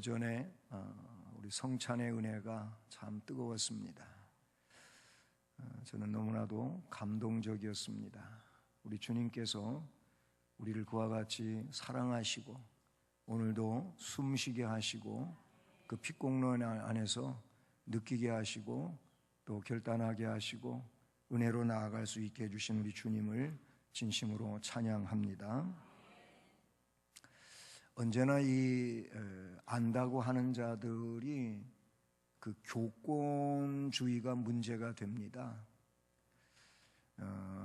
오전에 우리 성찬의 은혜가 참 뜨거웠습니다. 저는 너무나도 감동적이었습니다. 우리 주님께서 우리를 그와 같이 사랑하시고 오늘도 숨쉬게 하시고 그 핏공론 안에서 느끼게 하시고 또 결단하게 하시고 은혜로 나아갈 수 있게 해주신 우리 주님을 진심으로 찬양합니다. 언제나 이 안다고 하는 자들이 그 교권주의가 문제가 됩니다.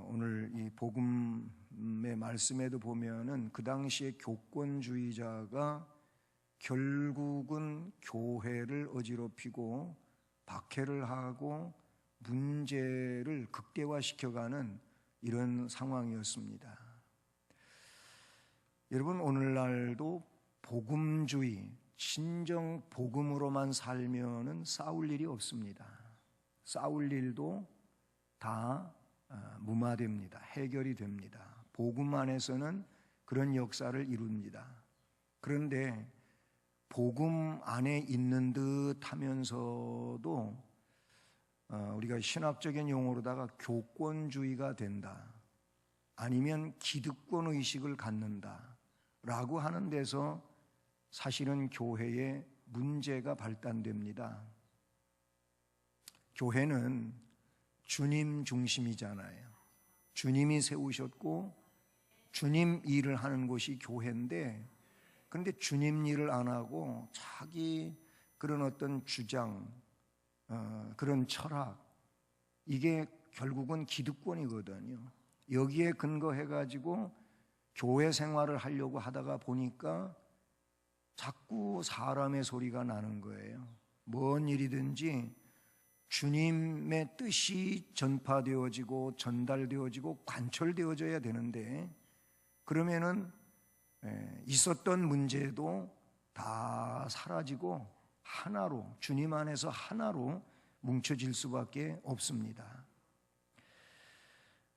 오늘 이 복음의 말씀에도 보면은 그 당시에 교권주의자가 결국은 교회를 어지럽히고 박해를 하고 문제를 극대화시켜가는 이런 상황이었습니다. 여러분, 오늘날도 복음주의, 진정 복음으로만 살면은 싸울 일이 없습니다. 싸울 일도 다 무마됩니다. 해결이 됩니다. 복음 안에서는 그런 역사를 이룹니다. 그런데 복음 안에 있는 듯 하면서도 우리가 신학적인 용어로다가 교권주의가 된다, 아니면 기득권 의식을 갖는다 라고 하는 데서 사실은 교회에 문제가 발단됩니다. 교회는 주님 중심이잖아요. 주님이 세우셨고 주님 일을 하는 곳이 교회인데, 그런데 주님 일을 안 하고 자기 그런 어떤 주장, 그런 철학, 이게 결국은 기득권이거든요. 여기에 근거해가지고 교회 생활을 하려고 하다가 보니까 자꾸 사람의 소리가 나는 거예요. 뭔 일이든지 주님의 뜻이 전파되어지고 전달되어지고 관철되어져야 되는데, 그러면은 있었던 문제도 다 사라지고 하나로, 주님 안에서 하나로 뭉쳐질 수밖에 없습니다.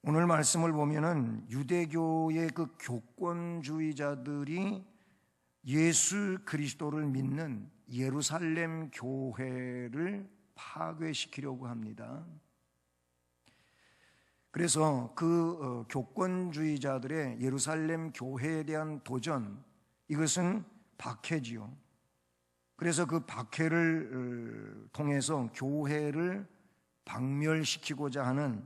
오늘 말씀을 보면은 유대교의 그 교권주의자들이 예수 그리스도를 믿는 예루살렘 교회를 파괴시키려고 합니다. 그래서 그 교권주의자들의 예루살렘 교회에 대한 도전, 이것은 박해지요. 그래서 그 박해를 통해서 교회를 박멸시키고자 하는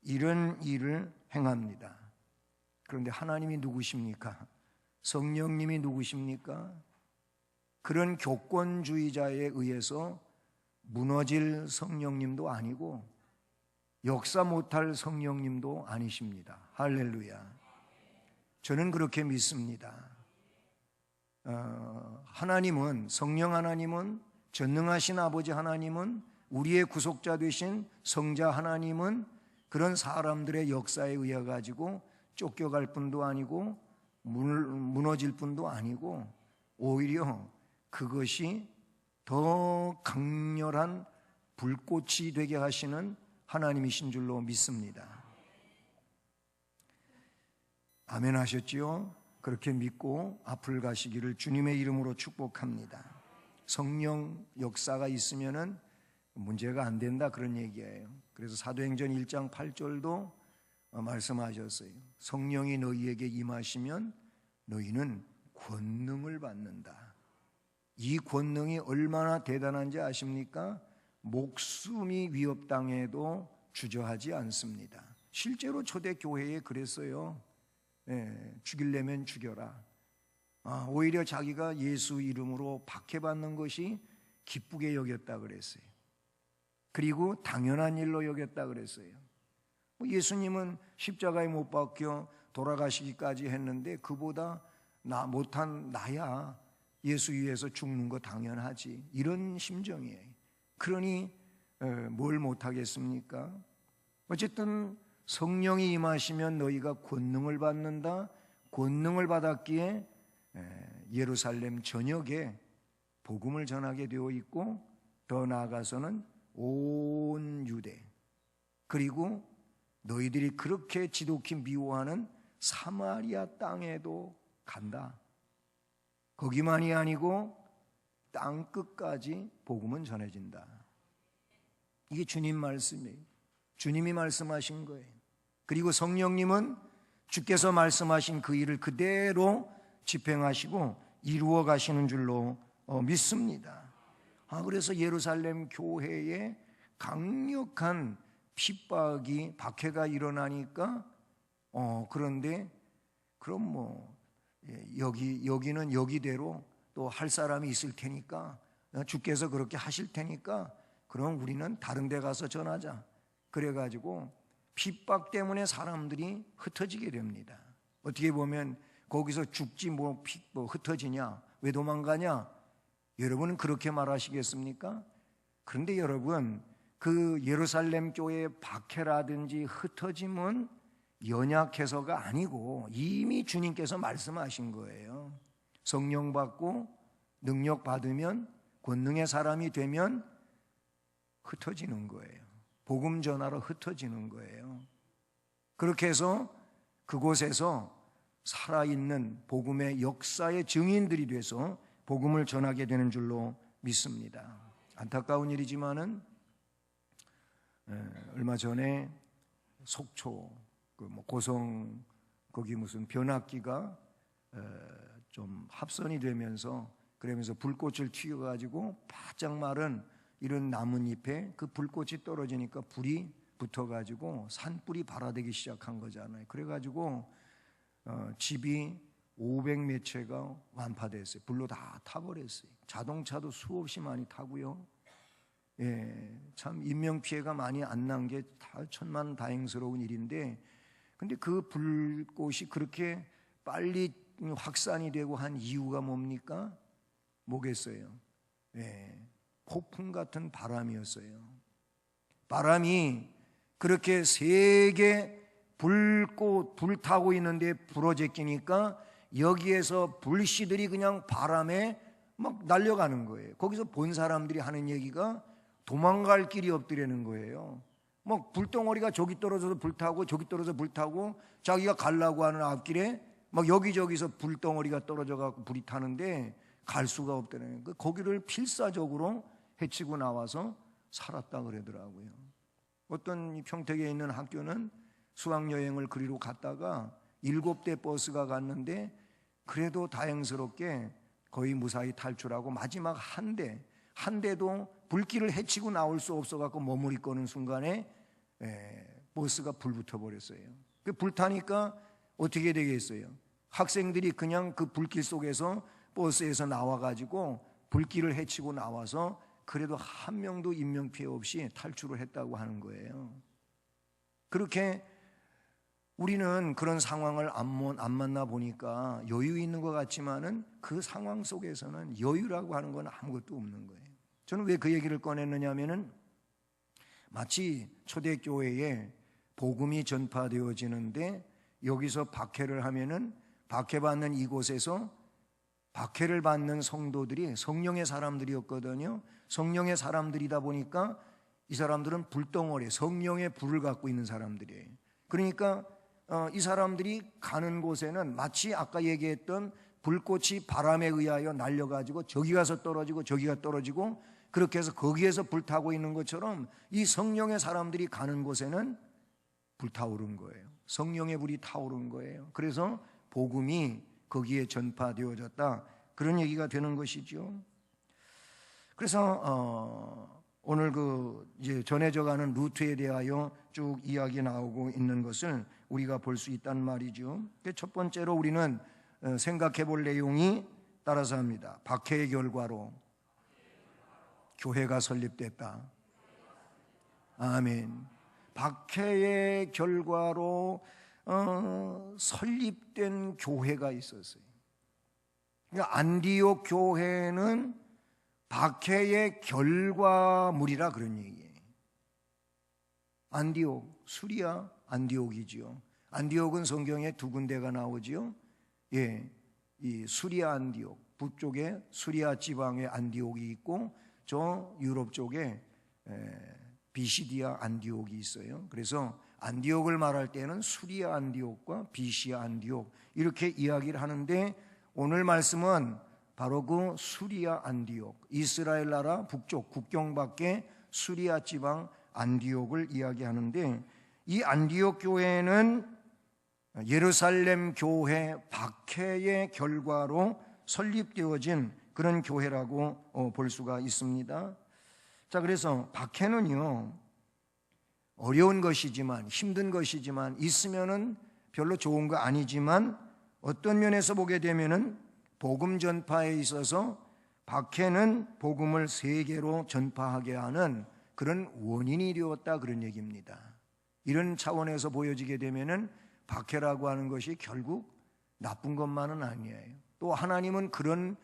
이런 일을 행합니다. 그런데 하나님이 누구십니까? 성령님이 누구십니까? 그런 교권주의자에 의해서 무너질 성령님도 아니고 역사 못할 성령님도 아니십니다. 할렐루야. 저는 그렇게 믿습니다. 하나님은, 성령 하나님은, 전능하신 아버지 하나님은, 우리의 구속자 되신 성자 하나님은 그런 사람들의 역사에 의해 가지고 쫓겨갈 뿐도 아니고 무너질 뿐도 아니고 오히려 그것이 더 강렬한 불꽃이 되게 하시는 하나님이신 줄로 믿습니다. 아멘 하셨지요? 그렇게 믿고 앞을 가시기를 주님의 이름으로 축복합니다. 성령 역사가 있으면은 문제가 안 된다, 그런 얘기예요. 그래서 사도행전 1장 8절도 말씀하셨어요. 성령이 너희에게 임하시면 너희는 권능을 받는다. 이 권능이 얼마나 대단한지 아십니까? 목숨이 위협당해도 주저하지 않습니다. 실제로 초대교회에 그랬어요. 죽이려면 죽여라. 오히려 자기가 예수 이름으로 박해받는 것이 기쁘게 여겼다 그랬어요. 그리고 당연한 일로 여겼다 그랬어요. 예수님은 십자가에 못 박혀 돌아가시기까지 했는데 그보다 못한 나야 예수 위해서 죽는 거 당연하지, 이런 심정이에요. 그러니 뭘 못하겠습니까? 어쨌든 성령이 임하시면 너희가 권능을 받는다. 권능을 받았기에 예루살렘 전역에 복음을 전하게 되어 있고, 더 나아가서는 온 유대, 그리고 너희들이 그렇게 지독히 미워하는 사마리아 땅에도 간다. 거기만이 아니고 땅 끝까지 복음은 전해진다. 이게 주님 말씀이에요. 주님이 말씀하신 거예요. 그리고 성령님은 주께서 말씀하신 그 일을 그대로 집행하시고 이루어 가시는 줄로 믿습니다. 그래서 예루살렘 교회에 강력한 핍박이 박해가 일어나니까 그런데 그럼 여기는 여기대로 또 할 사람이 있을 테니까 주께서 그렇게 하실 테니까 그럼 우리는 다른 데 가서 전하자. 그래가지고 핍박 때문에 사람들이 흩어지게 됩니다. 어떻게 보면 거기서 죽지 뭐 흩어지냐, 왜 도망가냐, 여러분은 그렇게 말하시겠습니까? 그런데 여러분, 그 예루살렘 교회의 박해라든지 흩어짐은 연약해서가 아니고 이미 주님께서 말씀하신 거예요. 성령 받고 능력 받으면 권능의 사람이 되면 흩어지는 거예요. 복음 전하러 흩어지는 거예요. 그렇게 해서 그곳에서 살아있는 복음의 역사의 증인들이 돼서 복음을 전하게 되는 줄로 믿습니다. 안타까운 일이지만은 얼마 전에 속초 고성 거기 무슨 변압기가 좀 합선이 되면서 그러면서 불꽃을 튀겨가지고 바짝 마른 이런 나뭇잎에 그 불꽃이 떨어지니까 불이 붙어가지고 산불이 발화되기 시작한 거잖아요. 그래가지고 집이 500몇 채가 완파됐어요. 불로 다 타버렸어요. 자동차도 수없이 많이 타고요. 참 인명피해가 많이 안 난 게 다 천만다행스러운 일인데, 근데 그 불꽃이 그렇게 빨리 확산이 되고 한 이유가 뭡니까? 뭐겠어요? 폭풍 같은 바람이었어요. 바람이 그렇게 세게 불타고 있는데 불어제끼니까 여기에서 불씨들이 그냥 바람에 막 날려가는 거예요. 거기서 본 사람들이 하는 얘기가 도망갈 길이 없더라는 거예요. 뭐 불덩어리가 저기 떨어져서 불타고 저기 떨어져서 불타고 자기가 가려고 하는 앞길에 막 여기저기서 불덩어리가 떨어져 갖고 불이 타는데 갈 수가 없다는 거예요. 거기를 필사적으로 해치고 나와서 살았다 그러더라고요. 어떤 평택에 있는 학교는 수학여행을 그리로 갔다가 7대 버스가 갔는데 그래도 다행스럽게 거의 무사히 탈출하고 마지막 한 대도 불길을 해치고 나올 수 없어갖고 머무르는 순간에 버스가 불붙어 버렸어요. 그 불타니까 어떻게 되겠어요? 학생들이 그냥 그 불길 속에서 버스에서 나와가지고 불길을 해치고 나와서 그래도 한 명도 인명피해 없이 탈출을 했다고 하는 거예요. 그렇게 우리는 그런 상황을 안 만나 보니까 여유 있는 것 같지만은 그 상황 속에서는 여유라고 하는 건 아무것도 없는 거예요. 저는 왜 그 얘기를 꺼냈느냐 하면은 마치 초대교회에 복음이 전파되어지는데 여기서 박해를 하면은 박해받는 이곳에서 박해를 받는 성도들이 성령의 사람들이었거든요. 성령의 사람들이다 보니까 이 사람들은 불덩어리, 성령의 불을 갖고 있는 사람들이에요. 그러니까 이 사람들이 가는 곳에는 마치 아까 얘기했던 불꽃이 바람에 의하여 날려가지고 저기 가서 떨어지고 저기가 떨어지고 그렇게 해서 거기에서 불타고 있는 것처럼 이 성령의 사람들이 가는 곳에는 불타오른 거예요. 성령의 불이 타오른 거예요. 그래서 복음이 거기에 전파되어졌다, 그런 얘기가 되는 것이죠. 그래서 오늘 이제 전해져가는 루트에 대하여 쭉 이야기 나오고 있는 것을 우리가 볼 수 있단 말이죠. 첫 번째로 우리는 생각해 볼 내용이 따라서 합니다. 박해의 결과로 교회가 설립됐다. 아멘. 박해의 결과로 설립된 교회가 있었어요. 그러니까 안디옥 교회는 박해의 결과물이라 그런 얘기예요. 안디옥, 수리아 안디옥이지요. 안디옥은 성경에 2군데가 나오지요. 이 수리아 안디옥, 북쪽에 수리아 지방의 안디옥이 있고 저 유럽 쪽에 비시디아 안디옥이 있어요. 그래서 안디옥을 말할 때는 수리아 안디옥과 비시아 안디옥 이렇게 이야기를 하는데 오늘 말씀은 바로 그 수리아 안디옥, 이스라엘 나라 북쪽 국경 밖에 수리아 지방 안디옥을 이야기하는데, 이 안디옥 교회는 예루살렘 교회 박해의 결과로 설립되어진 그런 교회라고 볼 수가 있습니다. 자, 그래서 박해는요, 어려운 것이지만, 힘든 것이지만, 있으면은 별로 좋은 거 아니지만, 어떤 면에서 보게 되면은 복음 전파에 있어서 박해는 복음을 세계로 전파하게 하는 그런 원인이 되었다, 그런 얘기입니다. 이런 차원에서 보여지게 되면은 박해라고 하는 것이 결국 나쁜 것만은 아니에요. 또 하나님은 그런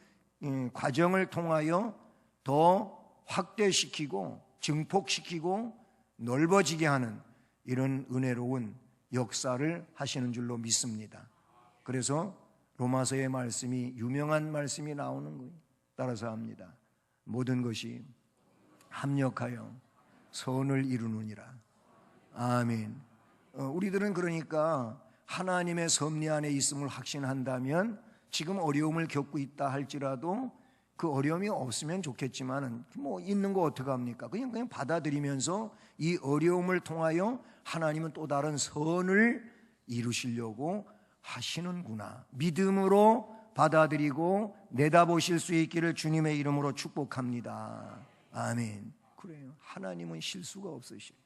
과정을 통하여 더 확대시키고 증폭시키고 넓어지게 하는 이런 은혜로운 역사를 하시는 줄로 믿습니다. 그래서 로마서의 말씀이, 유명한 말씀이 나오는 거예요. 따라서 합니다. 모든 것이 합력하여 선을 이루느니라. 아멘. 우리들은 그러니까 하나님의 섭리 안에 있음을 확신한다면 지금 어려움을 겪고 있다 할지라도 그 어려움이 없으면 좋겠지만 뭐 있는 거 어떡합니까? 그냥 받아들이면서 이 어려움을 통하여 하나님은 또 다른 선을 이루시려고 하시는구나, 믿음으로 받아들이고 내다보실 수 있기를 주님의 이름으로 축복합니다. 아멘. 그래요. 하나님은 실수가 없으셔요.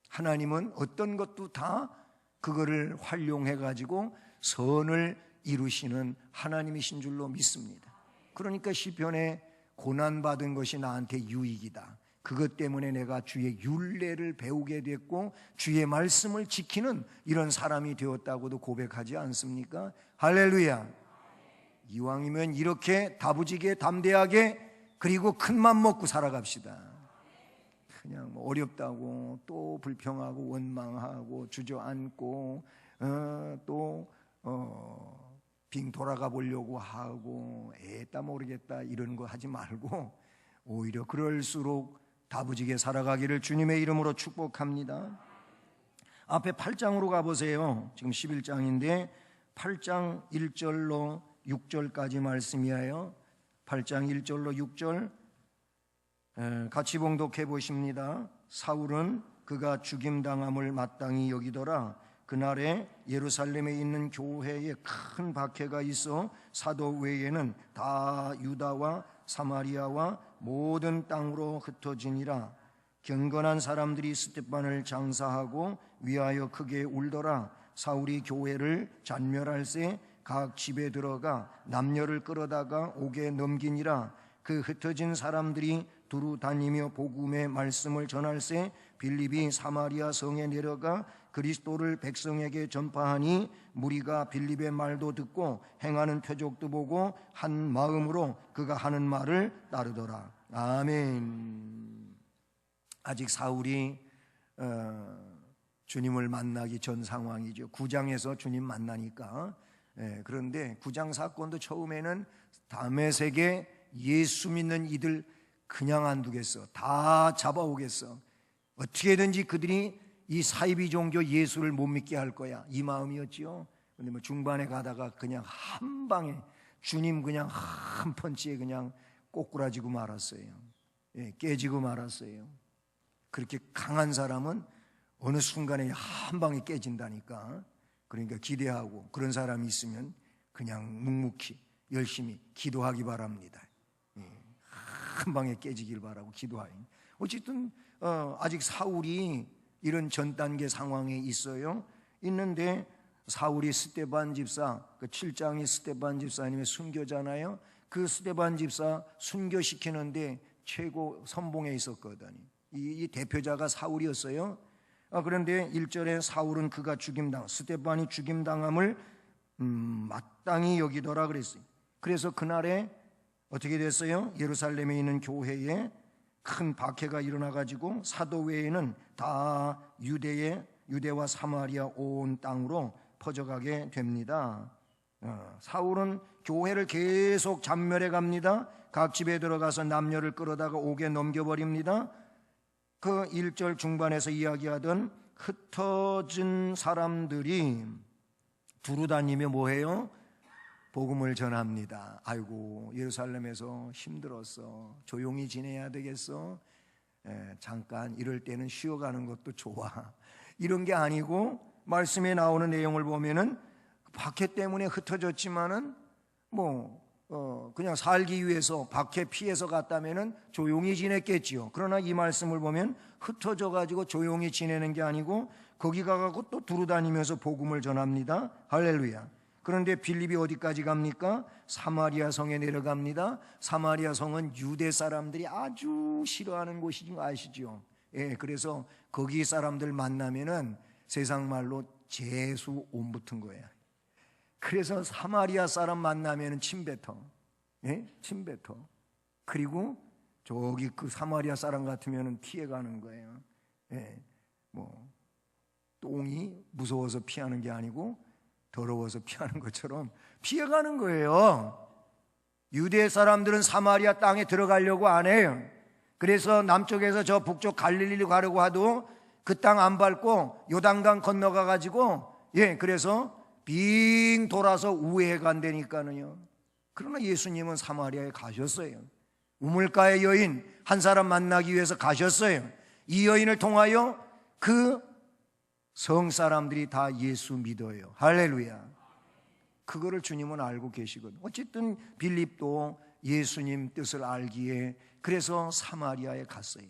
하나님은 어떤 것도 다 그거를 활용해 가지고 선을 이루시는 하나님이신 줄로 믿습니다. 그러니까 시편에 고난받은 것이 나한테 유익이다, 그것 때문에 내가 주의 율례를 배우게 됐고 주의 말씀을 지키는 이런 사람이 되었다고도 고백하지 않습니까? 할렐루야. 이왕이면 이렇게 다부지게 담대하게 그리고 큰맘 먹고 살아갑시다. 그냥 뭐 어렵다고 또 불평하고 원망하고 주저앉고 빙 돌아가 보려고 하고 에따 모르겠다 이런 거 하지 말고 오히려 그럴수록 다부지게 살아가기를 주님의 이름으로 축복합니다. 앞에 8장으로 가보세요. 지금 11장인데 8장 1절로 6절까지 말씀이에요. 8장 1절로 6절 같이 봉독해 보십니다. 사울은 그가 죽임당함을 마땅히 여기더라. 그날에 예루살렘에 있는 교회에 큰 박해가 있어 사도 외에는 다 유다와 사마리아와 모든 땅으로 흩어지니라. 경건한 사람들이 스데반을 장사하고 위하여 크게 울더라. 사울이 교회를 잔멸할새 각 집에 들어가 남녀를 끌어다가 옥에 넘기니라. 그 흩어진 사람들이 두루 다니며 복음의 말씀을 전할새 빌립이 사마리아 성에 내려가 그리스도를 백성에게 전파하니 무리가 빌립의 말도 듣고 행하는 표적도 보고 한 마음으로 그가 하는 말을 따르더라. 아멘. 아직 사울이 주님을 만나기 전 상황이죠. 9장에서 주님 만나니까. 그런데 9장 사건도 처음에는 다메섹에 예수 믿는 이들 그냥 안 두겠어, 다 잡아오겠어, 어떻게든지 그들이 이 사이비 종교 예수를 못 믿게 할 거야, 이 마음이었지요. 근데 뭐 중반에 가다가 그냥 한 방에 주님 그냥 한 펀치에 그냥 꼬꾸라지고 말았어요. 깨지고 말았어요. 그렇게 강한 사람은 어느 순간에 한 방에 깨진다니까. 그러니까 기대하고 그런 사람이 있으면 그냥 묵묵히 열심히 기도하기 바랍니다. 한 방에 깨지길 바라고 기도하니. 어쨌든 아직 사울이 이런 전 단계 상황에 있어요. 있는데 사울이 스데반 집사, 그 7장이 스데반 집사님의 순교잖아요. 그 스데반 집사 순교시키는데 최고 선봉에 있었거든요. 이 대표자가 사울이었어요. 그런데 1절에 사울은 그가 스데반이 죽임당함을 마땅히 여기더라 그랬어요. 그래서 그날에 어떻게 됐어요? 예루살렘에 있는 교회에 큰 박해가 일어나가지고 사도 외에는 다 유대와 사마리아 온 땅으로 퍼져가게 됩니다. 사울은 교회를 계속 잔멸해 갑니다. 각 집에 들어가서 남녀를 끌어다가 옥에 넘겨버립니다. 그 1절 중반에서 이야기하던 흩어진 사람들이 두루 다니며 뭐해요? 복음을 전합니다. 아이고, 예루살렘에서 힘들었어. 조용히 지내야 되겠어. 잠깐 이럴 때는 쉬어가는 것도 좋아. 이런 게 아니고 말씀에 나오는 내용을 보면은 박해 때문에 흩어졌지만은 그냥 살기 위해서 박해 피해서 갔다면은 조용히 지냈겠지요. 그러나 이 말씀을 보면 흩어져 가지고 조용히 지내는 게 아니고 거기 가가지고 또 두루다니면서 복음을 전합니다. 할렐루야. 그런데 빌립이 어디까지 갑니까? 사마리아 성에 내려갑니다. 사마리아 성은 유대 사람들이 아주 싫어하는 곳인 거 아시죠? 예, 그래서 거기 사람들 만나면은 세상 말로 재수 온 붙은 거예요. 그래서 사마리아 사람 만나면은 침뱉어. 예? 침뱉어. 그리고 저기 그 사마리아 사람 같으면은 피해가는 거예요. 예. 똥이 무서워서 피하는 게 아니고 더러워서 피하는 것처럼 피해가는 거예요. 유대 사람들은 사마리아 땅에 들어가려고 안 해요. 그래서 남쪽에서 저 북쪽 갈릴리로 가려고 하도 그 땅 안 밟고 요단강 건너가 가지고 그래서 빙 돌아서 우회해 간다니까요. 그러나 예수님은 사마리아에 가셨어요. 우물가의 여인 한 사람 만나기 위해서 가셨어요. 이 여인을 통하여 그 성 사람들이 다 예수 믿어요. 할렐루야. 그거를 주님은 알고 계시거든요. 어쨌든 빌립도 예수님 뜻을 알기에 그래서 사마리아에 갔어요.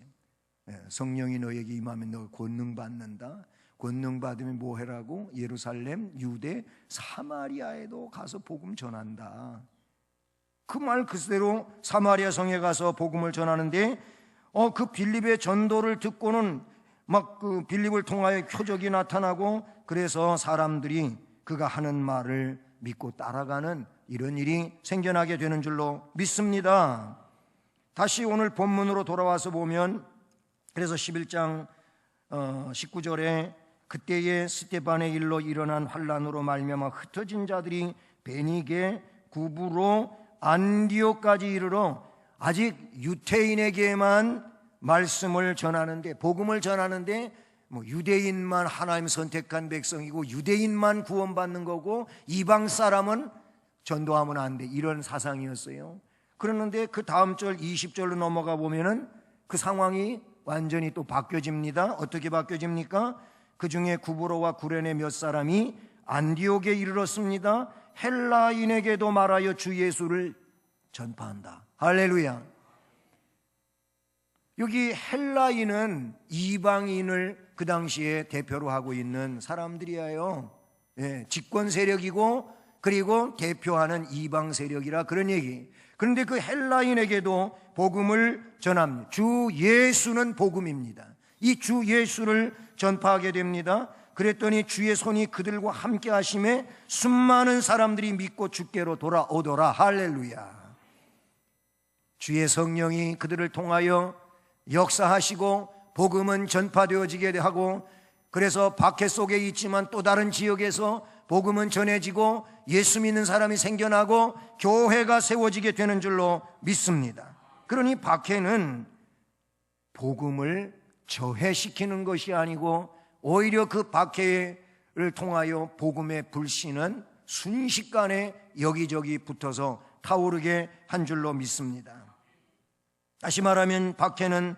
성령이 너에게 임하면 너 권능 받는다. 권능 받으면 뭐 해라고? 예루살렘, 유대, 사마리아에도 가서 복음 전한다. 그 말 그대로 사마리아 성에 가서 복음을 전하는데 그 빌립의 전도를 듣고는 막 그 빌립을 통하여 표적이 나타나고 그래서 사람들이 그가 하는 말을 믿고 따라가는 이런 일이 생겨나게 되는 줄로 믿습니다. 다시 오늘 본문으로 돌아와서 보면 그래서 11장 19절에 그때에 스데반의 일로 일어난 환란으로 말미암아 흩어진 자들이 베니게 구브로 안디옥까지 이르러 아직 유태인에게만 말씀을 전하는데 복음을 전하는데 유대인만 하나님 선택한 백성이고 유대인만 구원받는 거고 이방 사람은 전도하면 안 돼, 이런 사상이었어요. 그러는데 그 다음 절 20절로 넘어가 보면은 그 상황이 완전히 또 바뀌어집니다. 어떻게 바뀌어집니까? 그 중에 구브로와 구레네 몇 사람이 안디옥에 이르렀습니다. 헬라인에게도 말하여 주 예수를 전파한다. 할렐루야. 여기 헬라인은 이방인을 그 당시에 대표로 하고 있는 사람들이에요. 집권 세력이고 그리고 대표하는 이방 세력이라 그런 얘기. 그런데 그 헬라인에게도 복음을 전합니다. 주 예수는 복음입니다. 이 주 예수를 전파하게 됩니다. 그랬더니 주의 손이 그들과 함께 하심에 수많은 사람들이 믿고 주께로 돌아오더라. 할렐루야. 주의 성령이 그들을 통하여 역사하시고 복음은 전파되어지게 하고 그래서 박해 속에 있지만 또 다른 지역에서 복음은 전해지고 예수 믿는 사람이 생겨나고 교회가 세워지게 되는 줄로 믿습니다. 그러니 박해는 복음을 저해시키는 것이 아니고 오히려 그 박해를 통하여 복음의 불씨는 순식간에 여기저기 붙어서 타오르게 한 줄로 믿습니다. 다시 말하면 박해는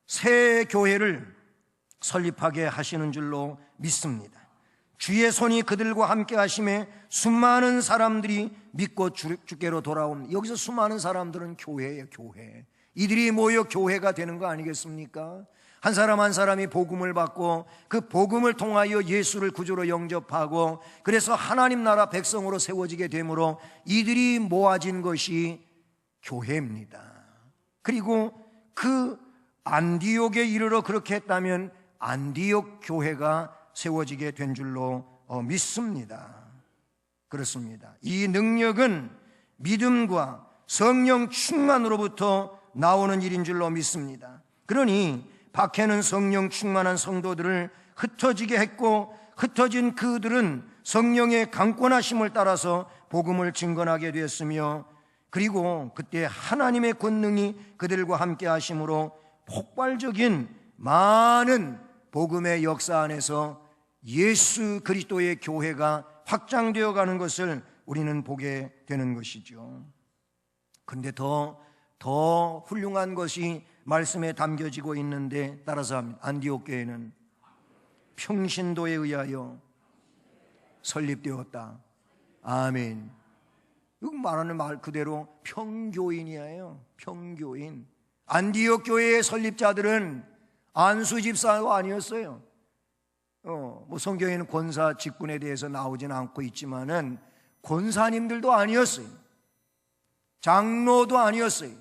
새 교회를 설립하게 하시는 줄로 믿습니다. 주의 손이 그들과 함께 하심에 수많은 사람들이 믿고 주께로 돌아옵니다. 여기서 수많은 사람들은 교회예요. 교회. 이들이 모여 교회가 되는 거 아니겠습니까? 한 사람 한 사람이 복음을 받고 그 복음을 통하여 예수를 구주로 영접하고 그래서 하나님 나라 백성으로 세워지게 되므로 이들이 모아진 것이 교회입니다. 그리고 그 안디옥에 이르러 그렇게 했다면 안디옥 교회가 세워지게 된 줄로 믿습니다. 그렇습니다. 이 능력은 믿음과 성령 충만으로부터 나오는 일인 줄로 믿습니다. 그러니 박해는 성령 충만한 성도들을 흩어지게 했고 흩어진 그들은 성령의 강권하심을 따라서 복음을 증거하게 되었으며 그리고 그때 하나님의 권능이 그들과 함께 하심으로 폭발적인 많은 복음의 역사 안에서 예수 그리스도의 교회가 확장되어 가는 것을 우리는 보게 되는 것이죠. 그런데 더 훌륭한 것이 말씀에 담겨지고 있는데, 따라서 합니다. 안디옥 교회는 평신도에 의하여 설립되었다. 아멘. 이거 말하는 말 그대로 평교인이에요. 평교인. 안디옥 교회의 설립자들은 안수 집사가 아니었어요. 뭐 성경에는 권사 직분에 대해서 나오지는 않고 있지만은 권사님들도 아니었어요. 장로도 아니었어요.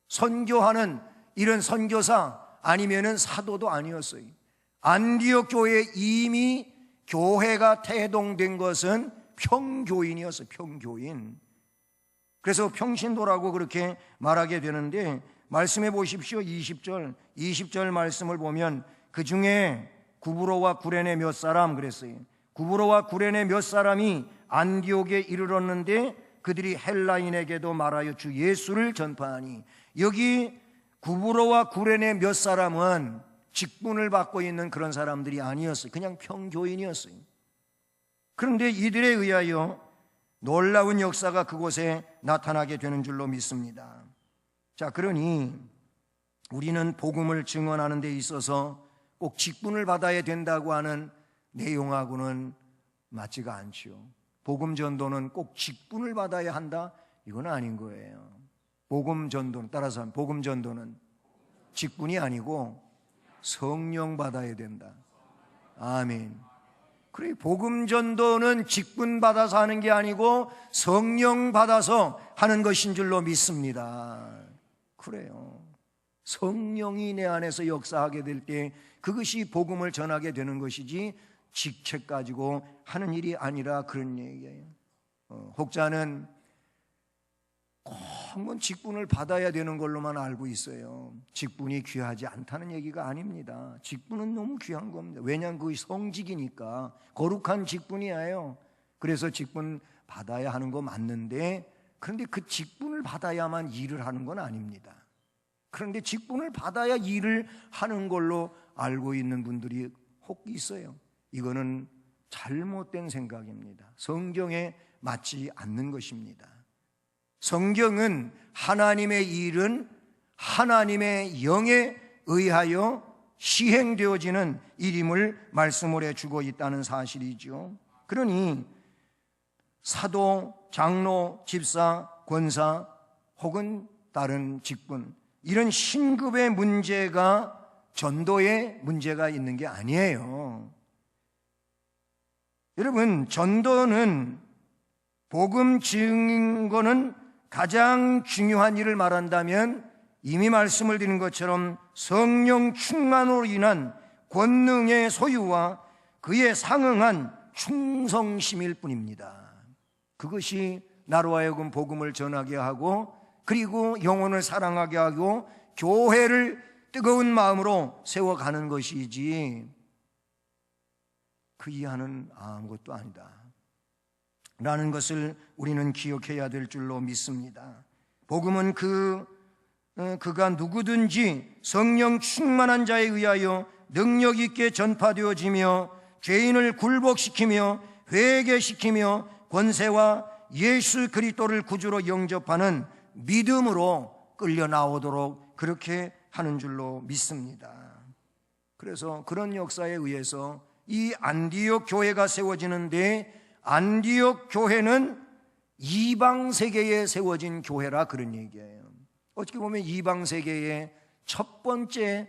선교하는 이런 선교사 아니면은 사도도 아니었어요. 안디옥 교회에 이미 교회가 태동된 것은 평교인이었어요. 평교인. 그래서 평신도라고 그렇게 말하게 되는데, 말씀해 보십시오. 20절 말씀을 보면 그 중에 구브로와 구레네 몇 사람 그랬어요. 구브로와 구레네 몇 사람이 안디옥에 이르렀는데 그들이 헬라인에게도 말하여 주 예수를 전파하니, 여기 구브로와 구레네 몇 사람은 직분을 받고 있는 그런 사람들이 아니었어요. 그냥 평교인이었어요. 그런데 이들에 의하여 놀라운 역사가 그곳에 나타나게 되는 줄로 믿습니다. 자, 그러니 우리는 복음을 증언하는 데 있어서 꼭 직분을 받아야 된다고 하는 내용하고는 맞지가 않죠. 복음 전도는 꼭 직분을 받아야 한다? 이건 아닌 거예요. 복음 전도는, 따라서 복음 전도는 직분이 아니고 성령 받아야 된다. 아멘. 그래, 복음 전도는 직분 받아서 하는 게 아니고 성령 받아서 하는 것인 줄로 믿습니다. 그래요. 성령이 내 안에서 역사하게 될 때 그것이 복음을 전하게 되는 것이지 직책 가지고 하는 일이 아니라 그런 얘기예요. 혹자는 꼭 직분을 받아야 되는 걸로만 알고 있어요. 직분이 귀하지 않다는 얘기가 아닙니다. 직분은 너무 귀한 겁니다. 왜냐하면 그것이 성직이니까 거룩한 직분이에요. 그래서 직분 받아야 하는 거 맞는데, 그런데 그 직분을 받아야만 일을 하는 건 아닙니다. 그런데 직분을 받아야 일을 하는 걸로 알고 있는 분들이 혹 있어요. 이거는 잘못된 생각입니다. 성경에 맞지 않는 것입니다. 성경은 하나님의 일은 하나님의 영에 의하여 시행되어지는 일임을 말씀을 해주고 있다는 사실이죠. 그러니 사도, 장로, 집사, 권사 혹은 다른 직분, 이런 신급의 문제가 전도에 문제가 있는 게 아니에요. 여러분, 전도는 복음 증거는 가장 중요한 일을 말한다면 이미 말씀을 드린 것처럼 성령 충만으로 인한 권능의 소유와 그에 상응한 충성심일 뿐입니다. 그것이 나로 하여금 복음을 전하게 하고, 그리고 영혼을 사랑하게 하고 교회를 뜨거운 마음으로 세워가는 것이지 그 이하는 아무것도 아니다 라는 것을 우리는 기억해야 될 줄로 믿습니다. 복음은 그가 누구든지 성령 충만한 자에 의하여 능력 있게 전파되어지며 죄인을 굴복시키며 회개시키며 권세와 예수 그리스도를 구주로 영접하는 믿음으로 끌려 나오도록 그렇게 하는 줄로 믿습니다. 그래서 그런 역사에 의해서 이 안디옥 교회가 세워지는데, 안디옥 교회는 이방 세계에 세워진 교회라 그런 얘기예요. 어떻게 보면 이방 세계의 첫 번째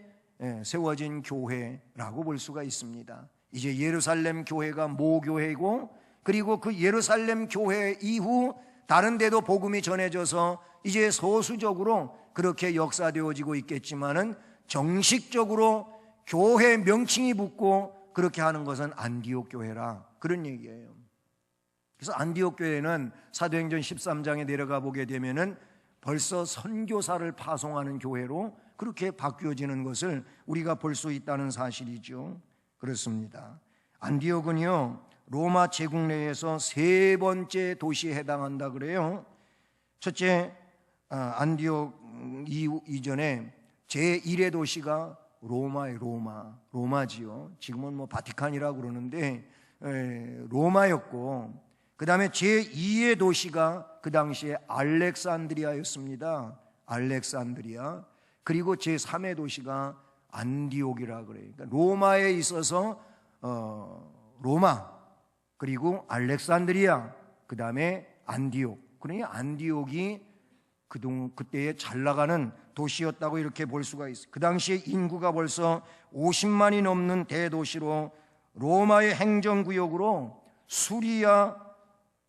세워진 교회라고 볼 수가 있습니다. 이제 예루살렘 교회가 모교회고, 그리고 그 예루살렘 교회 이후 다른 데도 복음이 전해져서 이제 소수적으로 그렇게 역사되어지고 있겠지만은 정식적으로 교회 명칭이 붙고 그렇게 하는 것은 안디옥 교회라 그런 얘기예요. 그래서 안디옥 교회는 사도행전 13장에 내려가 보게 되면은 벌써 선교사를 파송하는 교회로 그렇게 바뀌어지는 것을 우리가 볼 수 있다는 사실이죠. 그렇습니다. 안디옥은요, 로마 제국 내에서 세 번째 도시에 해당한다 그래요. 첫째, 안디옥 이전에 제1의 도시가 로마지요. 지금은 바티칸이라고 그러는데 로마였고, 그 다음에 제2의 도시가 그 당시에 알렉산드리아였습니다. 알렉산드리아. 그리고 제3의 도시가 안디옥이라 그래요. 그러니까 로마에 있어서 로마, 그리고 알렉산드리아, 그 다음에 안디옥. 그러니 안디옥이 그때에 잘 나가는 도시였다고 이렇게 볼 수가 있어요. 그 당시에 인구가 벌써 50만이 넘는 대도시로 로마의 행정구역으로 수리아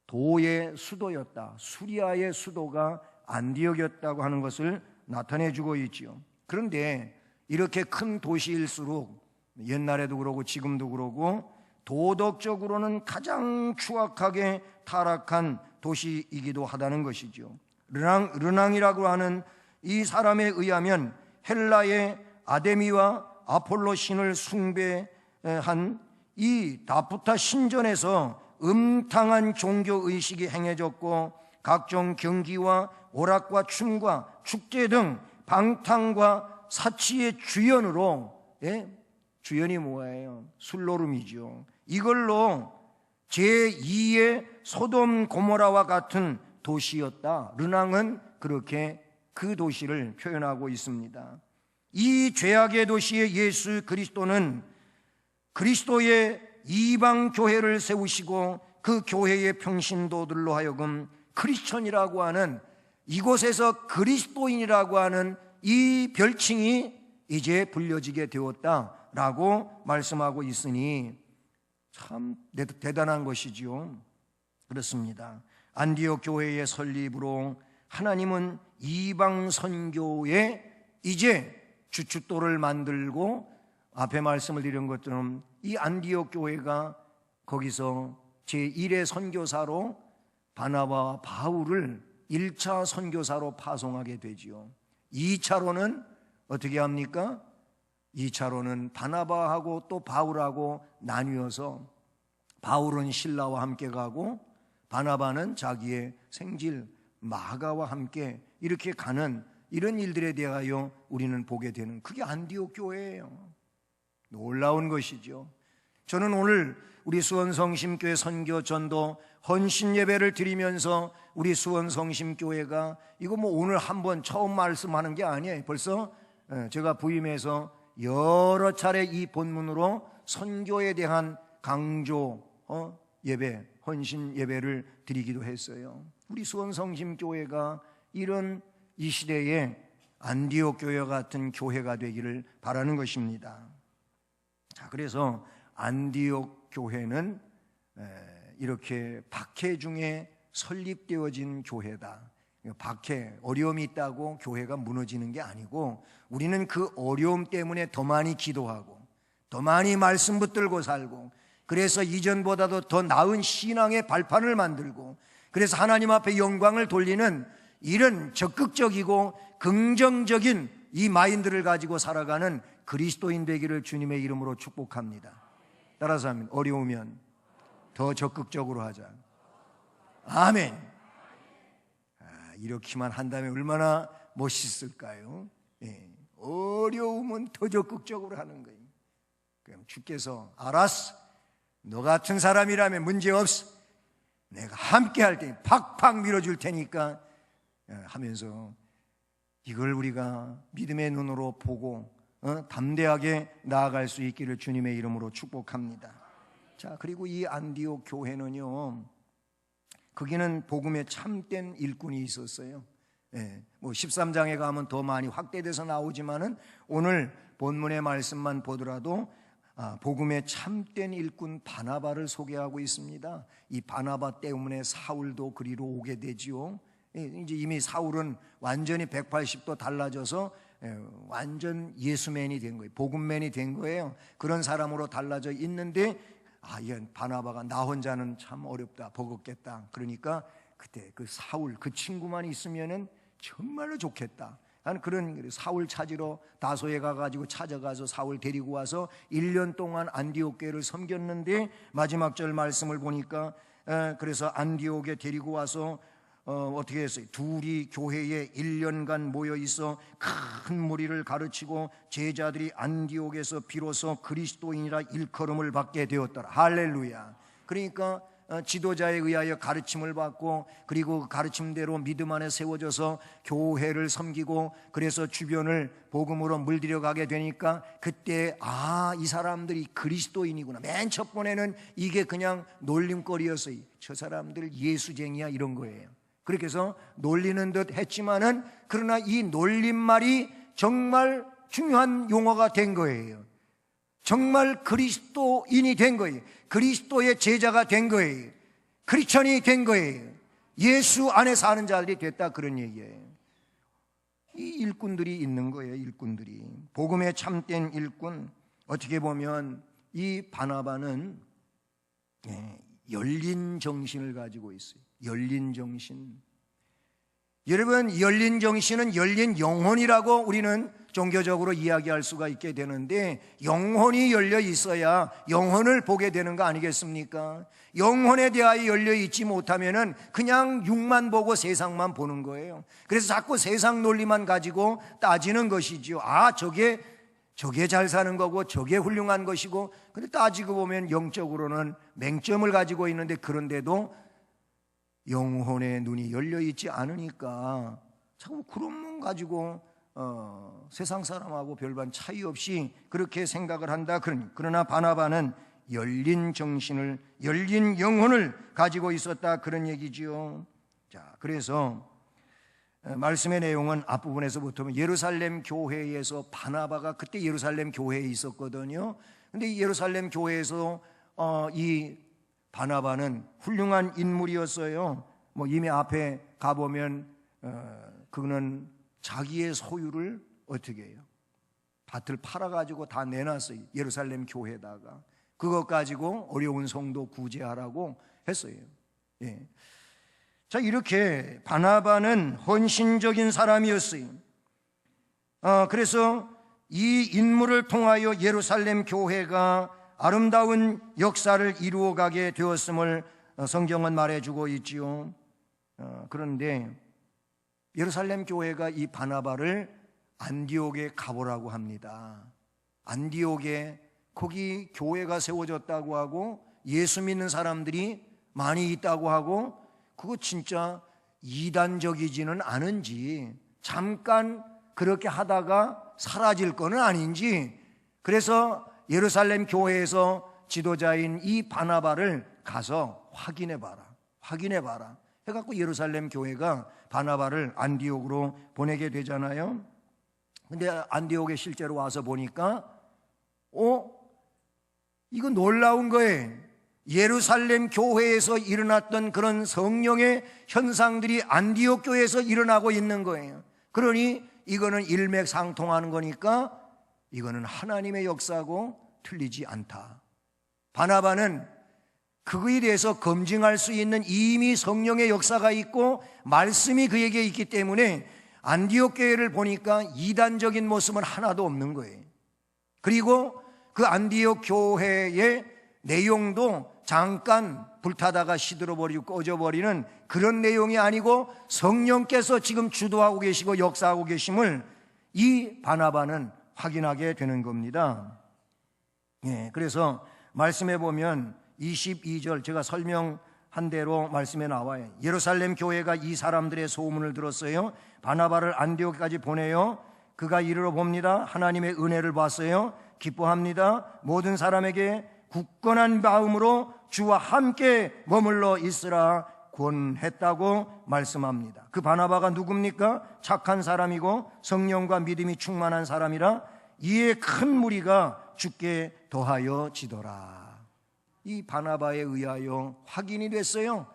도의 수도였다. 수리아의 수도가 안디옥이었다고 하는 것을 나타내주고 있지요. 그런데 이렇게 큰 도시일수록 옛날에도 그러고 지금도 그러고 도덕적으로는 가장 추악하게 타락한 도시이기도 하다는 것이죠. 르낭이라고 하는 이 사람에 의하면 헬라의 아데미와 아폴로 신을 숭배한 이 다프타 신전에서 음탕한 종교의식이 행해졌고, 각종 경기와 오락과 춤과 축제 등 방탕과 사치의 주연으로, 주연이 뭐예요? 술노름이죠. 이걸로 제2의 소돔 고모라와 같은 도시였다. 르낭은 그렇게 그 도시를 표현하고 있습니다. 이 죄악의 도시의 예수 그리스도는 그리스도의 이방 교회를 세우시고 그 교회의 평신도들로 하여금 크리스천이라고 하는, 이곳에서 그리스도인이라고 하는 이 별칭이 이제 불려지게 되었다라고 말씀하고 있으니 참 대단한 것이지요. 그렇습니다. 안디옥 교회의 설립으로 하나님은 이방 선교에 이제 주춧돌을 만들고, 앞에 말씀을 드린 것처럼 이 안디옥 교회가 거기서 제1의 선교사로 바나바와 바울을 1차 선교사로 파송하게 되지요. 2차로는 어떻게 합니까? 2차로는 바나바하고 또 바울하고 나뉘어서 바울은 실라와 함께 가고 바나바는 자기의 생질 마가와 함께 이렇게 가는 이런 일들에 대하여 우리는 보게 되는, 그게 안디옥 교회예요. 놀라운 것이죠. 저는 오늘 우리 수원성심교회 선교 전도 헌신 예배를 드리면서 우리 수원성심교회가 이거 뭐 오늘 한번 처음 말씀하는 게 아니에요. 벌써 제가 부임해서 여러 차례 이 본문으로 선교에 대한 강조 예배, 헌신 예배를 드리기도 했어요. 우리 수원성심교회가 이런 이 시대에 안디옥 교회 같은 교회가 되기를 바라는 것입니다. 자, 그래서 안디옥 교회는 이렇게 박해 중에 설립되어진 교회다. 박해, 어려움이 있다고 교회가 무너지는 게 아니고, 우리는 그 어려움 때문에 더 많이 기도하고 더 많이 말씀 붙들고 살고, 그래서 이전보다도 더 나은 신앙의 발판을 만들고, 그래서 하나님 앞에 영광을 돌리는 이런 적극적이고 긍정적인 이 마인드를 가지고 살아가는 그리스도인 되기를 주님의 이름으로 축복합니다. 따라서 하면, 어려우면 더 적극적으로 하자. 아멘. 이렇게만 한다면 얼마나 멋있을까요? 어려우면 더 적극적으로 하는 거예요. 그럼 주께서 알았어, 너 같은 사람이라면 문제없어, 내가 함께 할 테니 팍팍 밀어줄 테니까 하면서 이걸 우리가 믿음의 눈으로 보고 담대하게 나아갈 수 있기를 주님의 이름으로 축복합니다. 자, 그리고 이 안디옥 교회는요, 거기는 복음의 참된 일꾼이 있었어요. 뭐 13장에 가면 더 많이 확대돼서 나오지만은 오늘 본문의 말씀만 보더라도 복음의 참된 일꾼 바나바를 소개하고 있습니다. 이 바나바 때문에 사울도 그리로 오게 되지요. 이제 이미 사울은 완전히 180도 달라져서 완전 예수맨이 된 거예요. 복음맨이 된 거예요. 그런 사람으로 달라져 있는데, 이 바나바가 나 혼자는 참 어렵다, 버겁겠다. 그러니까 그때 그 사울 그 친구만 있으면은 정말로 좋겠다 하는 그런, 사울 찾으러 다소에 가가지고 찾아가서 사울 데리고 와서 1년 동안 안디옥 교회를 섬겼는데, 마지막 절 말씀을 보니까 그래서 안디옥에 데리고 와서 어떻게 했어요? 둘이 교회에 1년간 모여 있어 큰 무리를 가르치고 제자들이 안디옥에서 비로소 그리스도인이라 일컬음을 받게 되었더라. 할렐루야. 그러니까 지도자에 의하여 가르침을 받고, 그리고 그 가르침대로 믿음 안에 세워져서 교회를 섬기고, 그래서 주변을 복음으로 물들여 가게 되니까 그때 이 사람들이 그리스도인이구나. 맨 첫 번에는 이게 그냥 놀림거리였어요. 저 사람들 예수쟁이야, 이런 거예요. 그렇게 해서 놀리는 듯 했지만은, 그러나 이 놀림말이 정말 중요한 용어가 된 거예요. 정말 그리스도인이 된 거예요. 그리스도의 제자가 된 거예요. 크리스천이 된 거예요. 예수 안에 사는 자들이 됐다, 그런 얘기예요. 이 일꾼들이 있는 거예요. 일꾼들이, 복음의 참된 일꾼. 어떻게 보면 이 바나바는 열린 정신을 가지고 있어요. 열린 정신. 여러분, 열린 정신은 열린 영혼이라고 우리는 종교적으로 이야기할 수가 있게 되는데, 영혼이 열려 있어야 영혼을 보게 되는 거 아니겠습니까? 영혼에 대하여 열려 있지 못하면은 그냥 육만 보고 세상만 보는 거예요. 그래서 자꾸 세상 논리만 가지고 따지는 것이죠. 저게 잘 사는 거고 저게 훌륭한 것이고. 근데 따지고 보면 영적으로는 맹점을 가지고 있는데, 그런데도 영혼의 눈이 열려 있지 않으니까 자꾸 그런 문 가지고 세상 사람하고 별반 차이 없이 그렇게 생각을 한다. 그러나 바나바는 열린 정신을, 열린 영혼을 가지고 있었다, 그런 얘기지요. 자, 그래서 말씀의 내용은 앞부분에서부터 예루살렘 교회에서, 바나바가 그때 예루살렘 교회에 있었거든요. 근데 예루살렘 교회에서 이 바나바는 훌륭한 인물이었어요. 이미 앞에 가보면 그는 자기의 소유를 어떻게 해요? 밭을 팔아가지고 다 내놨어요. 예루살렘 교회에다가. 그것 가지고 어려운 성도 구제하라고 했어요. 예. 자, 이렇게 바나바는 헌신적인 사람이었어요. 그래서 이 인물을 통하여 예루살렘 교회가 아름다운 역사를 이루어가게 되었음을 성경은 말해주고 있지요. 그런데 예루살렘 교회가 이 바나바를 안디옥에 가보라고 합니다. 안디옥에 거기 교회가 세워졌다고 하고 예수 믿는 사람들이 많이 있다고 하고, 그거 진짜 이단적이지는 않은지, 잠깐 그렇게 하다가 사라질 거는 아닌지, 그래서 예루살렘 교회에서 지도자인 이 바나바를 가서 확인해봐라 해갖고 예루살렘 교회가 바나바를 안디옥으로 보내게 되잖아요. 근데 안디옥에 실제로 와서 보니까 이거 놀라운 거예요. 예루살렘 교회에서 일어났던 그런 성령의 현상들이 안디옥 교회에서 일어나고 있는 거예요. 그러니 이거는 일맥상통하는 거니까 이거는 하나님의 역사고 틀리지 않다. 바나바는 그거에 대해서 검증할 수 있는 이미 성령의 역사가 있고 말씀이 그에게 있기 때문에 안디옥 교회를 보니까 이단적인 모습은 하나도 없는 거예요. 그리고 그 안디옥 교회의 내용도 잠깐 불타다가 시들어버리고 꺼져버리는 그런 내용이 아니고 성령께서 지금 주도하고 계시고 역사하고 계심을 이 바나바는 확인하게 되는 겁니다. 그래서 말씀해 보면 22절, 제가 설명한 대로 말씀에 나와요. 예루살렘 교회가 이 사람들의 소문을 들었어요. 바나바를 안디옥까지 보내요. 그가 이르러 봅니다. 하나님의 은혜를 봤어요. 기뻐합니다. 모든 사람에게 굳건한 마음으로 주와 함께 머물러 있으라 권했다고 말씀합니다. 그 바나바가 누굽니까? 착한 사람이고 성령과 믿음이 충만한 사람이라 이에 큰 무리가 주께 더하여 지더라. 이 바나바에 의하여 확인이 됐어요.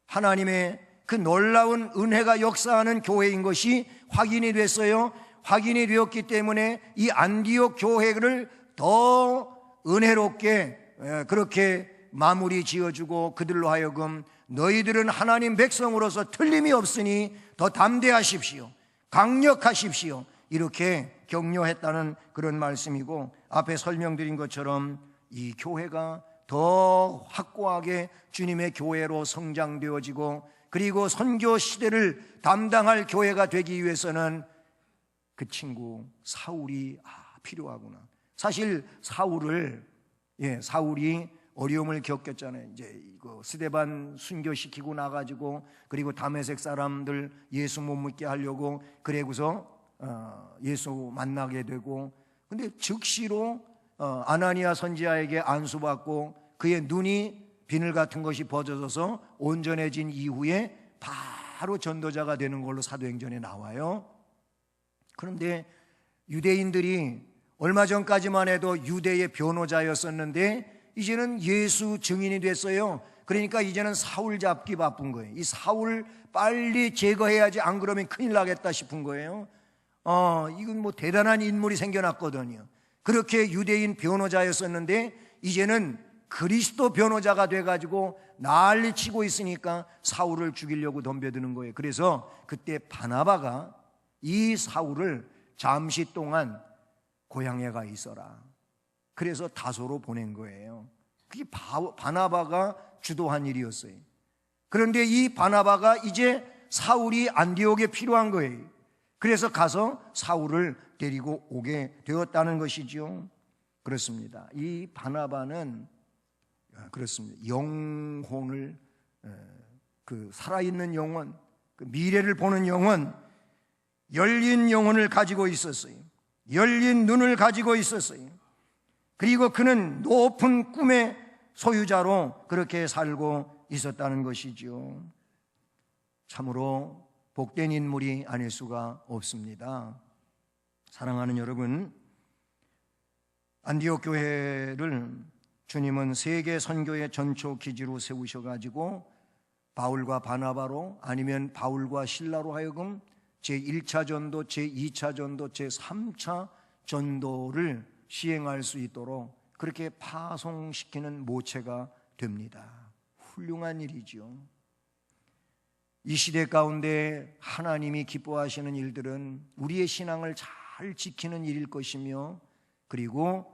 하나님의 그 놀라운 은혜가 역사하는 교회인 것이 확인이 됐어요. 확인이 되었기 때문에 이 안디옥 교회를 더 은혜롭게 그렇게 마무리 지어주고 그들로 하여금 너희들은 하나님 백성으로서 틀림이 없으니 더 담대하십시오, 강력하십시오, 이렇게 격려했다는 그런 말씀이고, 앞에 설명드린 것처럼 이 교회가 더 확고하게 주님의 교회로 성장되어지고, 그리고 선교 시대를 담당할 교회가 되기 위해서는 그 친구 사울이 필요하구나. 사실 사울이 어려움을 겪었잖아요. 이제 이거 스데반 순교시키고 나가지고, 그리고 다메섹 사람들 예수 못 믿게 하려고 그래고서 예수 만나게 되고, 근데 즉시로 아나니아 선지자에게 안수받고 그의 눈이 비늘 같은 것이 벗어져서 온전해진 이후에 바로 전도자가 되는 걸로 사도행전에 나와요. 그런데 유대인들이 얼마 전까지만 해도 유대의 변호자였었는데 이제는 예수 증인이 됐어요. 그러니까 이제는 사울 잡기 바쁜 거예요. 이 사울 빨리 제거해야지, 안 그러면 큰일 나겠다 싶은 거예요. 이건 뭐 대단한 인물이 생겨났거든요. 그렇게 유대인 변호자였었는데 이제는 그리스도 변호자가 돼가지고 난리치고 있으니까 사울을 죽이려고 덤벼드는 거예요. 그래서 그때 바나바가 이 사울을 잠시 동안 고향에 가 있어라, 그래서 다소로 보낸 거예요. 그게 바나바가 주도한 일이었어요. 그런데 이 바나바가 이제 사울이 안디옥에 필요한 거예요. 그래서 가서 사울을 데리고 오게 되었다는 것이죠. 그렇습니다. 이 바나바는 그렇습니다. 영혼을, 그 살아있는 영혼, 그 미래를 보는 영혼, 열린 영혼을 가지고 있었어요. 열린 눈을 가지고 있었어요. 그리고 그는 높은 꿈의 소유자로 그렇게 살고 있었다는 것이죠. 참으로 복된 인물이 아닐 수가 없습니다. 사랑하는 여러분, 안디옥 교회를 주님은 세계 선교의 전초 기지로 세우셔가지고 바울과 바나바로, 아니면 바울과 실라로 하여금 제1차 전도, 제2차 전도, 제3차 전도를 시행할 수 있도록 그렇게 파송시키는 모체가 됩니다. 훌륭한 일이죠. 이 시대 가운데 하나님이 기뻐하시는 일들은 우리의 신앙을 잘 지키는 일일 것이며, 그리고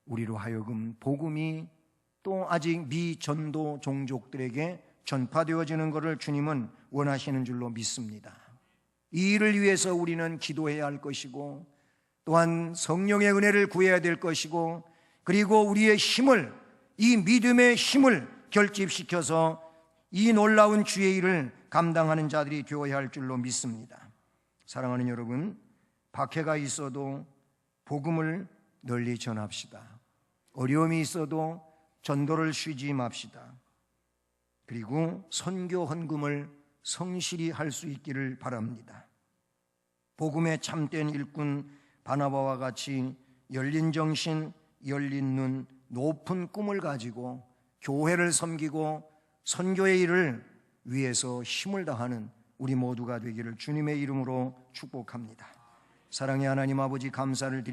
우리로 하여금 복음이 또 아직 미전도 종족들에게 전파되어지는 것을 주님은 원하시는 줄로 믿습니다. 이 일을 위해서 우리는 기도해야 할 것이고, 또한 성령의 은혜를 구해야 될 것이고, 그리고 우리의 힘을, 이 믿음의 힘을 결집시켜서 이 놀라운 주의 일을 감당하는 자들이 되어야 할 줄로 믿습니다. 사랑하는 여러분, 박해가 있어도 복음을 널리 전합시다. 어려움이 있어도 전도를 쉬지 맙시다. 그리고 선교 헌금을 성실히 할 수 있기를 바랍니다. 복음의 참된 일꾼 바나바와 같이 열린 정신, 열린 눈, 높은 꿈을 가지고 교회를 섬기고 선교의 일을 위해서 힘을 다하는 우리 모두가 되기를 주님의 이름으로 축복합니다. 사랑의 하나님 아버지, 감사를 드립니다.